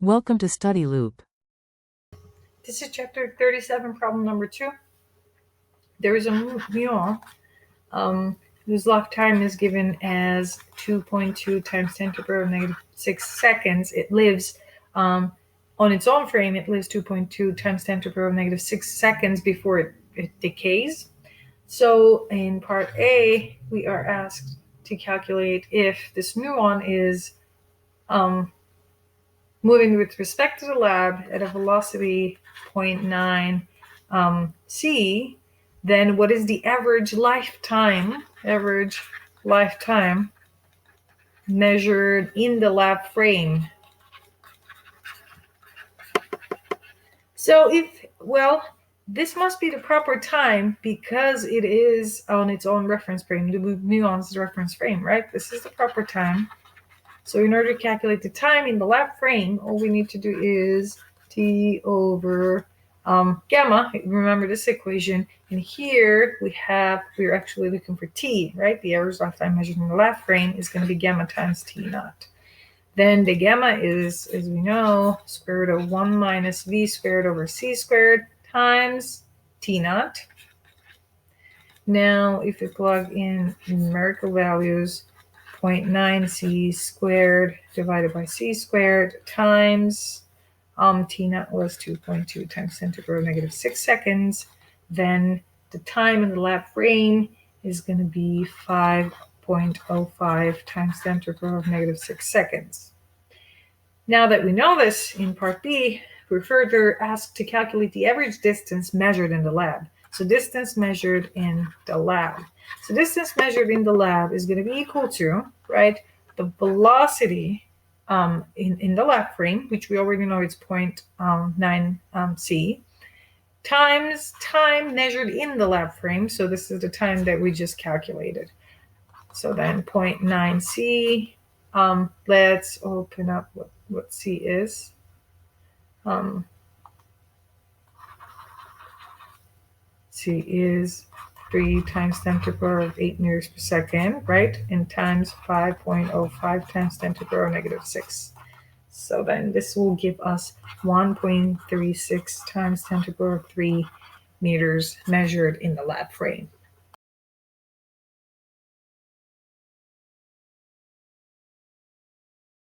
Welcome to Study Loop. This is chapter 37, problem number 2. There is a muon whose lifetime is given as 2.2 times 10 to the power of negative 6 seconds. It lives on its own frame, it lives 2.2 times 10 to the power of negative 6 seconds before it decays. So in part A, we are asked to calculate if this muon is moving with respect to the lab at a velocity 0.9 c, then what is the average lifetime measured in the lab frame? So this must be the proper time because it is on its own reference frame. The muon's reference frame, right? This is the proper time. So in order to calculate the time in the lab frame, all we need to do is T over gamma. Remember this equation. And here we're actually looking for T, right? The average lifetime measured in the lab frame is going to be gamma times T naught. Then the gamma is, as we know, square root of 1 minus V squared over C squared times T naught. Now, if you plug in numerical values, 0.9 c squared divided by c squared times T naught was 2.2 times 10 to the power of negative 6 seconds. Then the time in the lab frame is going to be 5.05 times 10 to the power of negative 6 seconds. Now that we know this, in part B, we're further asked to calculate the average distance measured in the lab. So distance measured in the lab. So distance measured in the lab is going to be equal to, right, the velocity in the lab frame, which we already know it's 0.9 c, times time measured in the lab frame. So this is the time that we just calculated. So then 0.9 c, let's open up what c is. C is 3 times 10 to the power of 8 meters per second, right? And times 5.05 times 10 to the power of negative 6. So then this will give us 1.36 times 10 to the power of 3 meters measured in the lab frame.